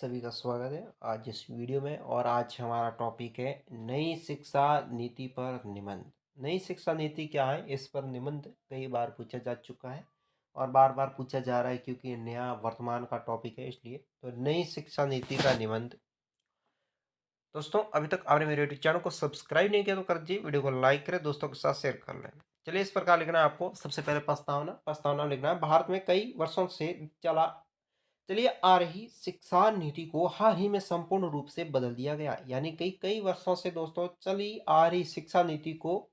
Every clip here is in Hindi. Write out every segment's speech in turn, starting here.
सभी का स्वागत है आज इस वीडियो में। और आज हमारा टॉपिक है नई शिक्षा नीति पर निबंध। नई शिक्षा नीति क्या है, इस पर निबंध कई बार पूछा जा चुका है और बार बार पूछा जा रहा है क्योंकि नया वर्तमान का टॉपिक है, इसलिए तो नई शिक्षा नीति का निबंध। दोस्तों, अभी तक आपने मेरे यूट्यूब चैनल को सब्सक्राइब नहीं किया तो कर दीजिए, वीडियो को लाइक करें, दोस्तों के साथ शेयर कर लें। चलिए, इस प्रकार लिखना है आपको। सबसे पहले प्रस्तावना प्रस्तावना लिखना है। भारत में कई वर्षों से चलिए आ रही शिक्षा नीति को हाल ही में संपूर्ण रूप से बदल दिया गया। यानी कई कई वर्षों से दोस्तों चली आ रही शिक्षा नीति को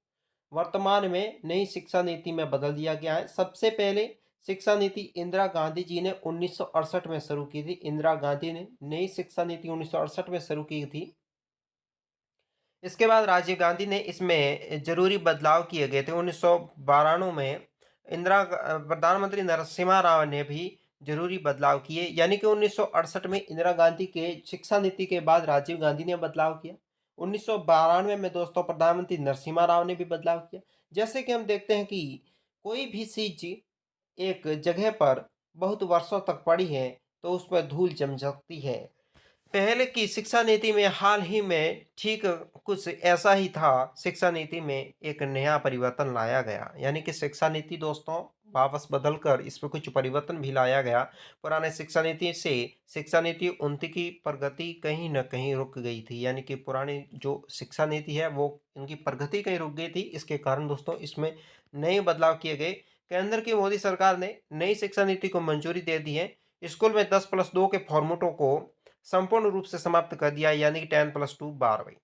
वर्तमान में नई शिक्षा नीति में बदल दिया गया है। सबसे पहले शिक्षा नीति इंदिरा गांधी जी ने 1968 में शुरू की थी। इंदिरा गांधी ने नई शिक्षा नीति 1968 में शुरू की थी। इसके बाद राजीव गांधी ने इसमें जरूरी बदलाव किए गए थे। 1992 में प्रधानमंत्री नरसिम्हा राव ने भी जरूरी बदलाव किए। यानी कि 1968 में इंदिरा गांधी के शिक्षा नीति के बाद राजीव गांधी ने बदलाव किया। 1992 में दोस्तों प्रधानमंत्री नरसिम्हा राव ने भी बदलाव किया। जैसे कि हम देखते हैं कि कोई भी चीज एक जगह पर बहुत वर्षों तक पड़ी है तो उस पर धूल जम सकती है। पहले की शिक्षा नीति में हाल ही में ठीक कुछ ऐसा ही था। शिक्षा नीति में एक नया परिवर्तन लाया गया। यानी कि शिक्षा नीति दोस्तों वापस बदलकर इसमें कुछ परिवर्तन भी लाया गया। पुराने शिक्षा नीति से शिक्षा नीति उन्नति की प्रगति कहीं न कहीं रुक गई थी। यानी कि पुरानी जो शिक्षा नीति है वो इनकी प्रगति कहीं रुक गई थी। इसके कारण दोस्तों इसमें नए बदलाव किए गए। केंद्र की मोदी सरकार ने नई शिक्षा नीति को मंजूरी दे दी है। स्कूल में 10+2 के फॉर्मूटों को संपूर्ण रूप से समाप्त कर दिया। यानी कि 10+2 12वीं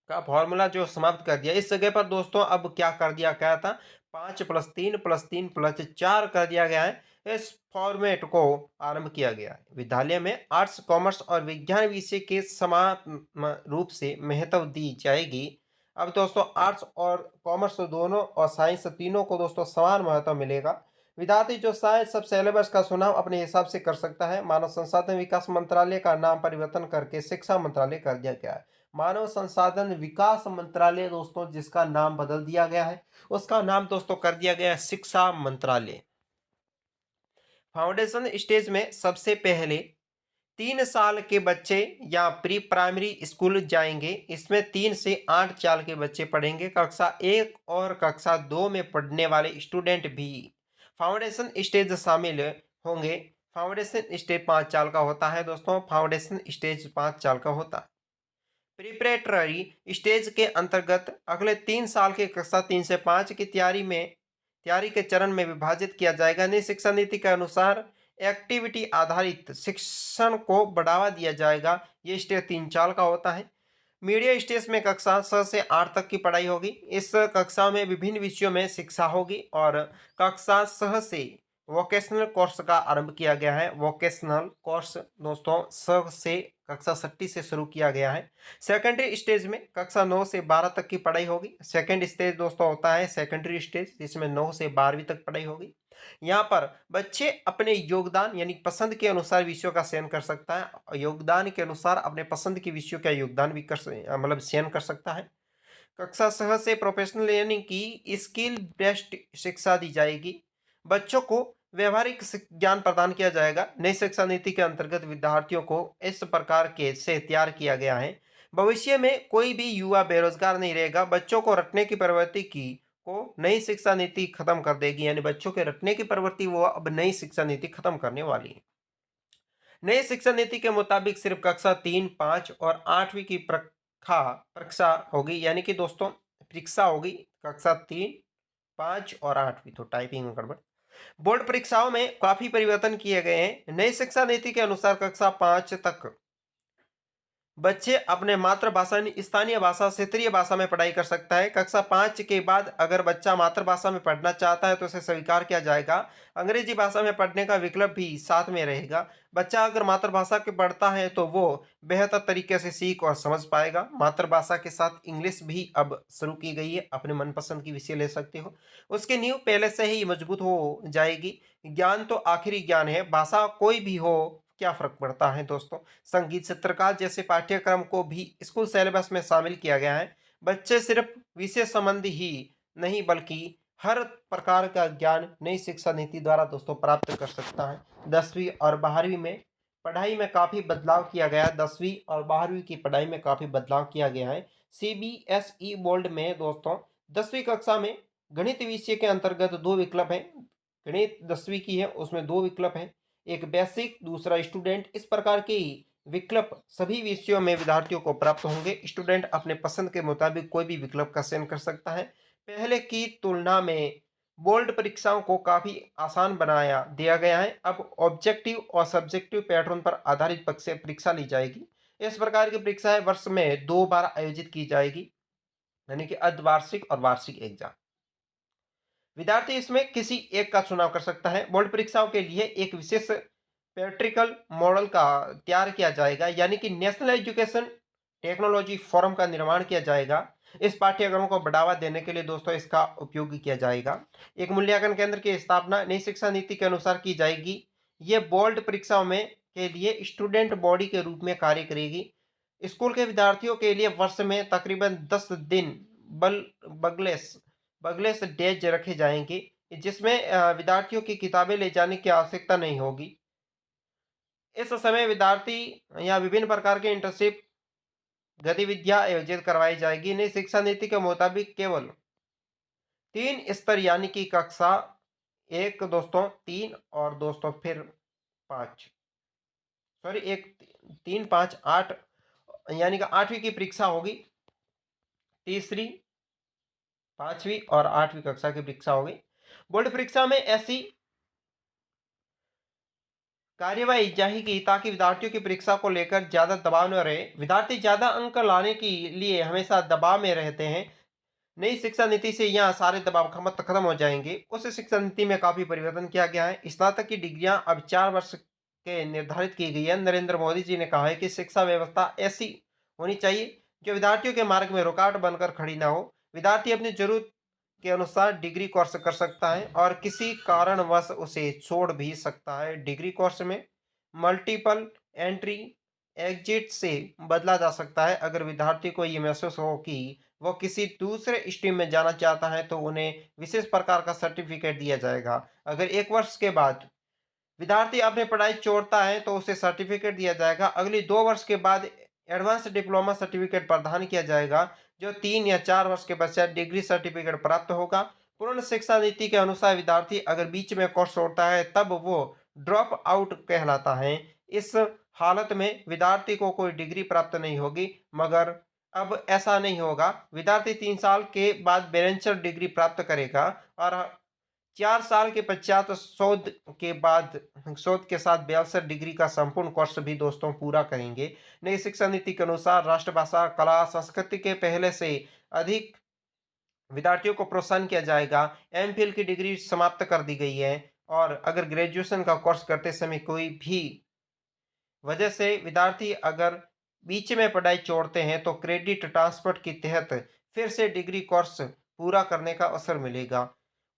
का फॉर्मूला जो समाप्त कर दिया। इस जगह पर दोस्तों अब क्या कर दिया गया था, 5+3+3+4 कर दिया गया है। इस फॉर्मेट को आरंभ किया गया है। विद्यालय में आर्ट्स, कॉमर्स और विज्ञान विषय के समान रूप से महत्व दी जाएगी। अब दोस्तों आर्ट्स और कॉमर्स दोनों और साइंस तीनों को दोस्तों समान महत्व मिलेगा। विद्यार्थी जो शायद सब सिलेबस का चुनाव अपने हिसाब से कर सकता है। मानव संसाधन विकास मंत्रालय का नाम परिवर्तन करके शिक्षा मंत्रालय कर दिया गया है। मानव संसाधन विकास मंत्रालय दोस्तों जिसका नाम बदल दिया गया है, उसका नाम दोस्तों कर दिया गया है शिक्षा मंत्रालय। फाउंडेशन स्टेज में सबसे पहले 3 साल के बच्चे या प्री प्राइमरी स्कूल जाएंगे। इसमें 3 से 8 साल के बच्चे पढ़ेंगे। कक्षा 1 और कक्षा 2 में पढ़ने वाले स्टूडेंट भी फाउंडेशन स्टेज शामिल होंगे। फाउंडेशन स्टेज 5 साल का होता है दोस्तों। फाउंडेशन स्टेज 5 साल का होता है। प्रिपरेटरी स्टेज के अंतर्गत अगले 3 साल के कक्षा 3 से 5 की तैयारी के चरण में विभाजित किया जाएगा। नई शिक्षा नीति के अनुसार एक्टिविटी आधारित शिक्षण को बढ़ावा दिया जाएगा। ये स्टेज 3 साल का होता है। मीडिया स्टेज में कक्षा 6 से 8 तक की पढ़ाई होगी। इस कक्षा में विभिन्न विषयों में शिक्षा होगी और कक्षा 6 से वोकेशनल कोर्स का आरंभ किया गया है। वोकेशनल कोर्स दोस्तों 6 से कक्षा 6 से शुरू किया गया है। सेकेंडरी स्टेज में कक्षा 9 से 12 तक की पढ़ाई होगी। सेकेंड स्टेज दोस्तों होता है सेकेंडरी स्टेज, जिसमें 9 से 12वीं तक पढ़ाई होगी। यहाँ पर बच्चे अपने योगदान यानी पसंद के अनुसार विषयों का चयन कर सकता है। योगदान के अनुसार अपने पसंद के विषयों का योगदान भी मतलब चयन कर सकता है। कक्षा 6 से प्रोफेशनल यानी कि स्किल बेस्ड शिक्षा दी जाएगी। बच्चों को व्यवहारिक ज्ञान प्रदान किया जाएगा। नई शिक्षा नीति के अंतर्गत विद्यार्थियों को इस प्रकार के से तैयार किया गया है। भविष्य में कोई भी युवा बेरोजगार नहीं रहेगा। बच्चों को रटने की प्रवृत्ति की को नई शिक्षा नीति खत्म कर देगी। यानी बच्चों के रटने की प्रवृत्ति वो अब नई शिक्षा नीति खत्म करने वाली है। नई शिक्षा नीति के मुताबिक सिर्फ कक्षा 3, 5 और 8वीं की परीक्षा होगी। यानी कि दोस्तों परीक्षा होगी कक्षा 3, 5 और 8वीं। तो टाइपिंग में गड़बड़। बोर्ड परीक्षाओं में काफी परिवर्तन किए गए हैं। नई शिक्षा नीति के अनुसार कक्षा 5 तक बच्चे अपने मातृभाषा यानी स्थानीय भाषा क्षेत्रीय भाषा में पढ़ाई कर सकता है। कक्षा 5 के बाद अगर बच्चा मातृभाषा में पढ़ना चाहता है तो उसे स्वीकार किया जाएगा। अंग्रेजी भाषा में पढ़ने का विकल्प भी साथ में रहेगा। बच्चा अगर मातृभाषा के पढ़ता है तो वो बेहतर तरीके से सीख और समझ पाएगा। मातृभाषा के साथ इंग्लिश भी अब शुरू की गई है। अपने मनपसंद की विषय ले सकते हो। उसकी नींव पहले से ही मजबूत हो जाएगी। ज्ञान तो आखिरी ज्ञान है। भाषा कोई भी हो, क्या फर्क पड़ता है दोस्तों। संगीत, चित्रकार जैसे पाठ्यक्रम को भी स्कूल सिलेबस में शामिल किया गया है। बच्चे सिर्फ विषय संबंधी ही नहीं बल्कि हर प्रकार का ज्ञान नई शिक्षा नीति द्वारा दोस्तों प्राप्त कर सकता है। 10वीं और 12वीं में पढ़ाई में काफ़ी बदलाव किया गया है। 10वीं और 12वीं की पढ़ाई में काफ़ी बदलाव किया गया है। सीबीएसई बोर्ड में दोस्तों 10वीं कक्षा में गणित विषय के अंतर्गत 2 विकल्प हैं। गणित 10वीं की है, उसमें 2 विकल्प हैं। एक बेसिक, दूसरा स्टूडेंट। इस प्रकार के विकल्प सभी विषयों में विद्यार्थियों को प्राप्त होंगे। स्टूडेंट अपने पसंद के मुताबिक कोई भी विकल्प का चयन कर सकता है। पहले की तुलना में बोर्ड परीक्षाओं को काफ़ी आसान बनाया दिया गया है। अब ऑब्जेक्टिव और सब्जेक्टिव पैटर्न पर आधारित परीक्षा ली जाएगी। इस प्रकार की परीक्षाएं वर्ष में 2 बार आयोजित की जाएगी, यानी कि अर्धवार्षिक और वार्षिक एग्जाम। विद्यार्थी इसमें किसी एक का चुनाव कर सकता है। बोर्ड परीक्षाओं के लिए एक विशेष प्रैक्टिकल मॉडल का तैयार किया जाएगा, यानी कि नेशनल एजुकेशन टेक्नोलॉजी फोरम का निर्माण किया जाएगा। इस पाठ्यक्रम को बढ़ावा देने के लिए दोस्तों इसका उपयोग किया जाएगा। एक मूल्यांकन केंद्र की स्थापना नई शिक्षा नीति के अनुसार की जाएगी। ये बोर्ड परीक्षाओं में के लिए स्टूडेंट बॉडी के रूप में कार्य करेगी। स्कूल के विद्यार्थियों के लिए वर्ष में तकरीबन 10 दिन बल बगलेस बगलेस डेज रखे जाएंगे, जिसमें विद्यार्थियों की किताबें ले जाने की आवश्यकता नहीं होगी। इस समय विद्यार्थी या विभिन्न प्रकार के इंटर्नशिप गतिविधियां आयोजित करवाई जाएगी। नई शिक्षा नीति के मुताबिक केवल 3 स्तर, यानी कि कक्षा 1 दोस्तों 3 और दोस्तों फिर 5, सॉरी 1 3 5 8, यानी कि 8वीं की परीक्षा होगी। तीसरी, 5वीं और 8वीं कक्षा की परीक्षा होगी। बोर्ड परीक्षा में ऐसी कार्यवाही जाएगी ताकि विद्यार्थियों की परीक्षा को लेकर ज्यादा दबाव न रहे। विद्यार्थी ज्यादा अंक लाने के लिए हमेशा दबाव में रहते हैं। नई शिक्षा नीति से यहाँ सारे दबाव खत्म हो जाएंगे। उस शिक्षा नीति में काफी परिवर्तन किया गया है। स्नातक की डिग्रियां अब 4 वर्ष के निर्धारित की गई है। नरेंद्र मोदी जी ने कहा है कि शिक्षा व्यवस्था ऐसी होनी चाहिए जो विद्यार्थियों के मार्ग में रुकावट बनकर खड़ी ना हो। विद्यार्थी अपनी जरूरत के अनुसार डिग्री कोर्स कर सकता है और किसी कारणवश उसे छोड़ भी सकता है। डिग्री कोर्स में मल्टीपल एंट्री एग्जिट से बदला जा सकता है। अगर विद्यार्थी को ये महसूस हो कि वो किसी दूसरे स्ट्रीम में जाना चाहता है तो उन्हें विशेष प्रकार का सर्टिफिकेट दिया जाएगा। अगर 1 वर्ष के बाद विद्यार्थी अपनी पढ़ाई छोड़ता है तो उसे सर्टिफिकेट दिया जाएगा। अगली 2 वर्ष के बाद एडवांस डिप्लोमा सर्टिफिकेट प्रदान किया जाएगा, जो 3 या 4 वर्ष के पश्चात डिग्री सर्टिफिकेट प्राप्त होगा। पूर्ण शिक्षा नीति के अनुसार विद्यार्थी अगर बीच में कोर्स छोड़ता है तब वो ड्रॉप आउट कहलाता है। इस हालत में विद्यार्थी को कोई डिग्री प्राप्त नहीं होगी, मगर अब ऐसा नहीं होगा। विद्यार्थी 3 साल के बाद बैचलर डिग्री प्राप्त करेगा और 4 साल के पश्चात शोध के साथ बैचलर डिग्री का संपूर्ण कोर्स भी दोस्तों पूरा करेंगे। नई शिक्षा नीति के अनुसार राष्ट्रभाषा, कला, संस्कृति के पहले से अधिक विद्यार्थियों को प्रोत्साहन किया जाएगा। एमफिल की डिग्री समाप्त कर दी गई है और अगर ग्रेजुएशन का कोर्स करते समय कोई भी वजह से विद्यार्थी अगर बीच में पढ़ाई छोड़ते हैं तो क्रेडिट ट्रांसफर के तहत फिर से डिग्री कोर्स पूरा करने का अवसर मिलेगा।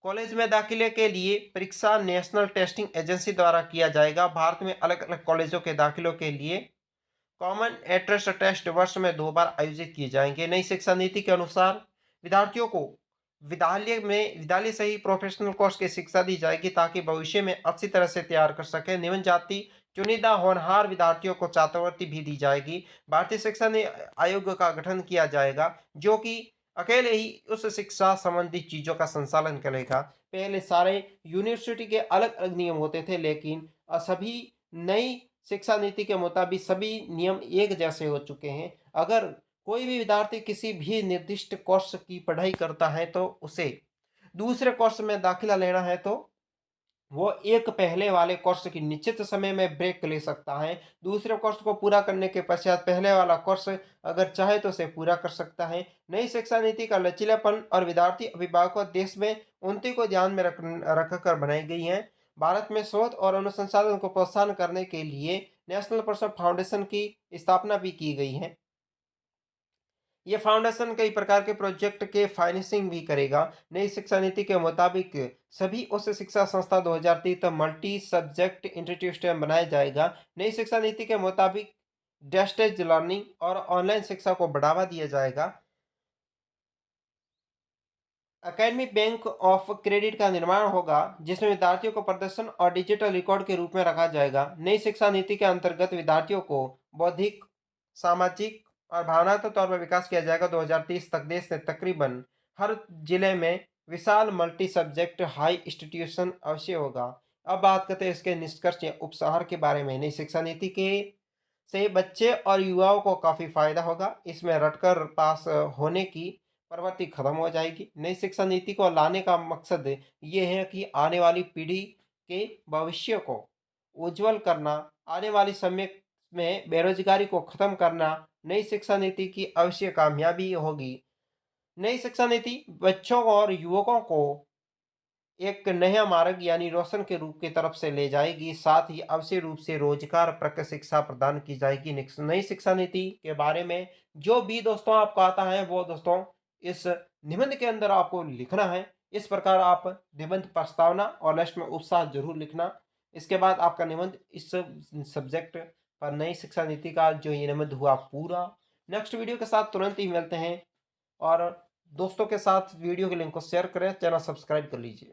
कॉलेज में दाखिले के लिए परीक्षा नेशनल टेस्टिंग एजेंसी द्वारा किया जाएगा। भारत में अलग अलग कॉलेजों के दाखिलों के लिए कॉमन एंट्रेंस टेस्ट वर्ष में 2 बार आयोजित किए जाएंगे। नई शिक्षा नीति के अनुसार विद्यार्थियों को विद्यालय से ही प्रोफेशनल कोर्स की शिक्षा दी जाएगी ताकि भविष्य में अच्छी तरह से तैयार कर सके। निम्न जाति चुनिंदा होनहार विद्यार्थियों को छात्रवृत्ति भी दी जाएगी। भारतीय शिक्षा आयोग का गठन किया जाएगा जो कि अकेले ही उस शिक्षा संबंधी चीजों का संचालन करेगा। पहले सारे यूनिवर्सिटी के अलग अलग नियम होते थे, लेकिन सभी नई शिक्षा नीति के मुताबिक सभी नियम एक जैसे हो चुके हैं। अगर कोई भी विद्यार्थी किसी भी निर्दिष्ट कोर्स की पढ़ाई करता है तो उसे दूसरे कोर्स में दाखिला लेना है तो वो एक पहले वाले कोर्स की निश्चित समय में ब्रेक ले सकता है। दूसरे कोर्स को पूरा करने के पश्चात पहले वाला कोर्स अगर चाहे तो उसे पूरा कर सकता है। नई शिक्षा नीति का लचीलापन और विद्यार्थी अभिभावकों देश में उन्नति को ध्यान में रखकर बनाई गई है। भारत में शोध और अनुसंधान को प्रोत्साहन करने के लिए नेशनल पर्सन फाउंडेशन की स्थापना भी की गई है। ये फाउंडेशन कई प्रकार के प्रोजेक्ट के फाइनेंसिंग भी करेगा। नई शिक्षा नीति के मुताबिक सभी उच्च शिक्षा संस्था 2030 तक मल्टी सब्जेक्ट इंस्टीट्यूशन बनाया जाएगा। नई शिक्षा नीति के मुताबिक डिस्टेंस लर्निंग और ऑनलाइन शिक्षा को बढ़ावा दिया जाएगा। एकेडमिक बैंक ऑफ क्रेडिट का निर्माण होगा, जिसमें विद्यार्थियों को प्रदर्शन और डिजिटल रिकॉर्ड के रूप में रखा जाएगा। नई शिक्षा नीति के अंतर्गत विद्यार्थियों को बौद्धिक, सामाजिक और भावनात्मक तौर पर विकास किया जाएगा। 2030 तक देश में तकरीबन हर जिले में विशाल मल्टी सब्जेक्ट हाई इंस्टीट्यूशन अवश्य होगा। अब बात करते हैं इसके निष्कर्ष या उपसार के बारे में। नई शिक्षा नीति के से बच्चे और युवाओं को काफ़ी फायदा होगा। इसमें रटकर पास होने की प्रवृत्ति खत्म हो जाएगी। नई शिक्षा नीति को लाने का मकसद ये है कि आने वाली पीढ़ी के भविष्य को उज्जवल करना, आने वाली समय में बेरोजगारी को खत्म करना नई शिक्षा नीति की अवश्य कामयाबी होगी। नई शिक्षा नीति बच्चों और युवकों को एक नया मार्ग यानी रोशन के रूप की तरफ से ले जाएगी। साथ ही अवश्य रूप से रोजगार शिक्षा प्रदान की जाएगी। नई शिक्षा नीति के बारे में जो भी दोस्तों आपको आता है वो दोस्तों इस निबंध के अंदर आपको लिखना है। इस प्रकार आप निबंध प्रस्तावना और लास्ट में उपसार जरूर लिखना। इसके बाद आपका निबंध इस सब्जेक्ट पर नई शिक्षा नीति का जो ये निबंध हुआ पूरा। नेक्स्ट वीडियो के साथ तुरंत ही मिलते हैं और दोस्तों के साथ वीडियो के लिंक को शेयर करें, चैनल सब्सक्राइब कर लीजिए।